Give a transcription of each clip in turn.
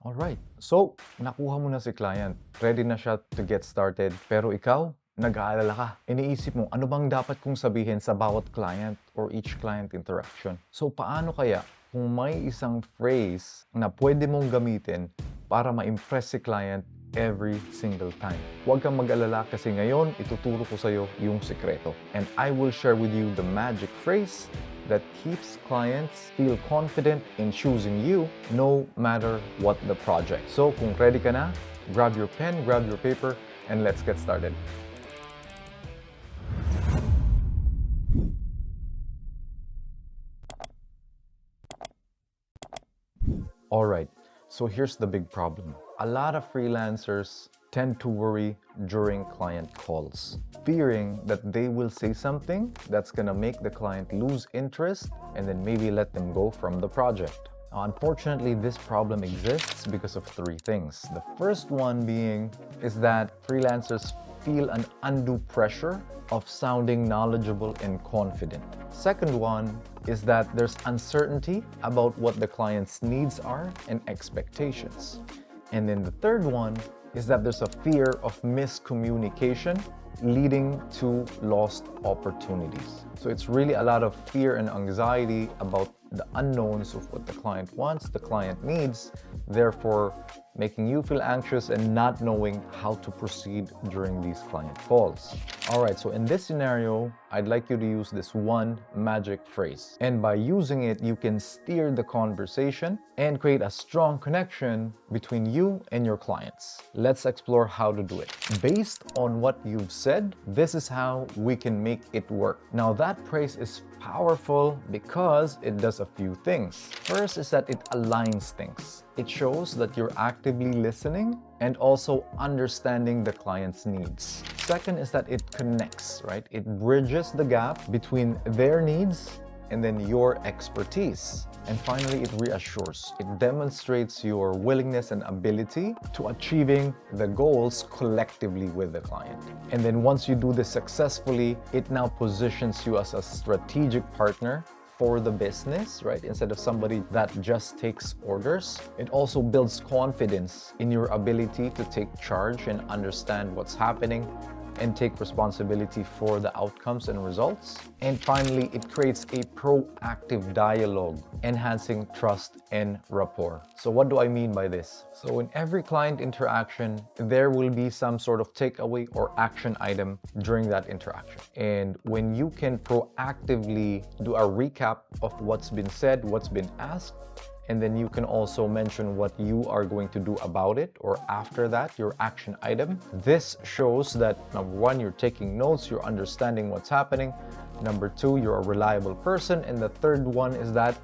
Alright, so nakuha mo na si client. Ready na siya to get started. Pero ikaw, nag-aalala ka. Iniisip mo, ano bang dapat kong sabihin sa bawat client or each client interaction? So paano kaya kung may isang phrase na pwede mong gamitin para ma-impress si client every single time? Huwag kang mag-alala kasi ngayon ituturo ko sa'yo yung sikreto. And I will share with you the magic phrase that keeps clients feel confident in choosing you no matter what the project. So kung ready ka na, grab your pen, grab your paper, and let's get started. Alright, so here's the big problem. A lot of freelancers tend to worry during client calls, fearing that they will say something that's gonna make the client lose interest and then maybe let them go from the project. Now, unfortunately, this problem exists because of three things. The first one being is that freelancers feel an undue pressure of sounding knowledgeable and confident. Second one is that there's uncertainty about what the client's needs are and expectations. And then the third one is that there's a fear of miscommunication leading to lost opportunities. So it's really a lot of fear and anxiety about the unknowns of what the client wants, the client needs, therefore making you feel anxious and not knowing how to proceed during these client calls. All right, so in this scenario, I'd like you to use this one magic phrase. And by using it, you can steer the conversation and create a strong connection between you and your clients. Let's explore how to do it. Based on what you've said, this is how we can make it work. Now that phrase is powerful because it does a few things. First is that it aligns things. It shows that you're actively listening and also understanding the client's needs. Second is that it connects, right? It bridges the gap between their needs and then your expertise. And finally, it reassures. It demonstrates your willingness and ability to achieving the goals collectively with the client. And then once you do this successfully, it now positions you as a strategic partner for the business, right? Instead of somebody that just takes orders. It also builds confidence in your ability to take charge and understand what's happening and take responsibility for the outcomes and results. And finally, it creates a proactive dialogue, enhancing trust and rapport. So what do I mean by this? So in every client interaction, there will be some sort of takeaway or action item during that interaction. And when you can proactively do a recap of what's been said, what's been asked, and then you can also mention what you are going to do about it, or after that, your action item. This shows that number one, you're taking notes, you're understanding what's happening. Number two, you're a reliable person. And the third one is that,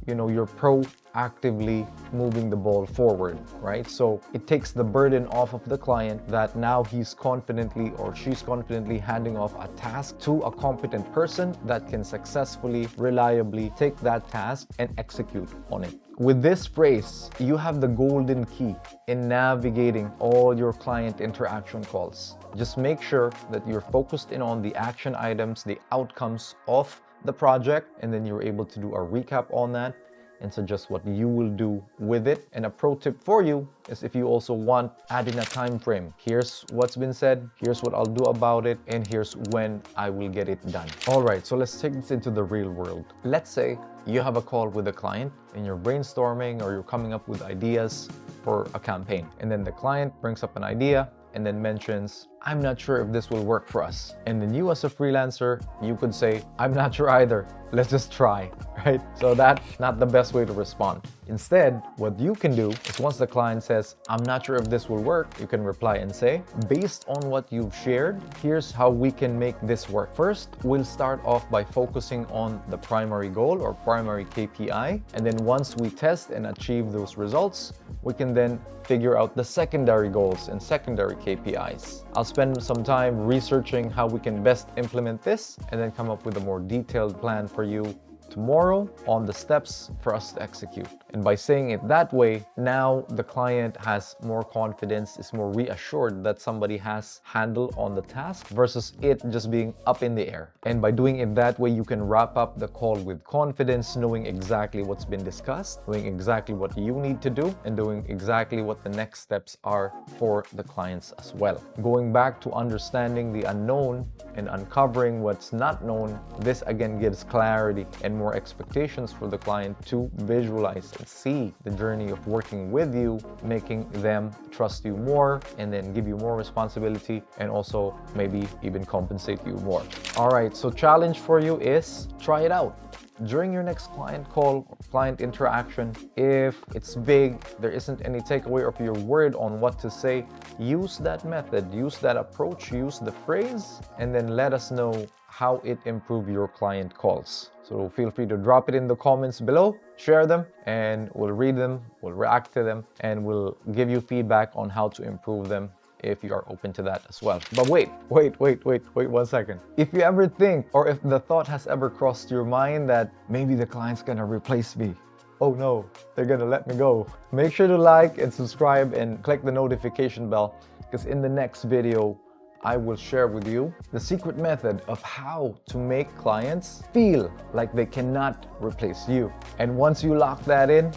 you're proactively moving the ball forward, right? So it takes the burden off of the client that now he's confidently or she's confidently handing off a task to a competent person that can successfully, reliably take that task and execute on it. With this phrase, you have the golden key in navigating all your client interaction calls. Just make sure that you're focused in on the action items, the outcomes of the project, and then you're able to do a recap on that and suggest what you will do with it. And a pro tip for you is if you also want, add in a time frame. Here's what's been said, here's what I'll do about it, and here's when I will get it done. All right, so let's take this into the real world. Let's say you have a call with a client and you're brainstorming or you're coming up with ideas for a campaign. And then the client brings up an idea and then mentions, I'm not sure if this will work for us. And then you as a freelancer, you could say, I'm not sure either. Let's just try, right? So that's not the best way to respond. Instead, what you can do is once the client says, I'm not sure if this will work, you can reply and say, based on what you've shared, here's how we can make this work. First, we'll start off by focusing on the primary goal or primary KPI. And then once we test and achieve those results, we can then figure out the secondary goals and secondary KPIs. I'll spend some time researching how we can best implement this and then come up with a more detailed plan for you tomorrow on the steps for us to execute. And by saying it that way, now the client has more confidence, is more reassured that somebody has handle on the task versus it just being up in the air. And by doing it that way, you can wrap up the call with confidence, knowing exactly what's been discussed, knowing exactly what you need to do, and doing exactly what the next steps are for the clients as well. Going back to understanding the unknown and uncovering what's not known, this again gives clarity and more expectations for the client to visualize and see the journey of working with you, making them trust you more and then give you more responsibility and also maybe even compensate you more. All right, so challenge for you is try it out. During your next client call or client interaction, if it's vague, there isn't any takeaway, or if you're worried on what to say, use that method, use that approach, use the phrase, and then let us know how it improved your client calls. So feel free to drop it in the comments below, share them, and we'll read them, we'll react to them, and we'll give you feedback on how to improve them if you are open to that as well. But wait 1 second. If you ever think, or if the thought has ever crossed your mind that maybe the client's gonna replace me, oh no, they're gonna let me go, make sure to like and subscribe and click the notification bell, because in the next video, I will share with you the secret method of how to make clients feel like they cannot replace you. And once you lock that in,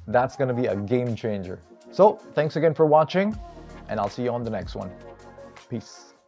that's gonna be a game changer. So thanks again for watching, and I'll see you on the next one. Peace.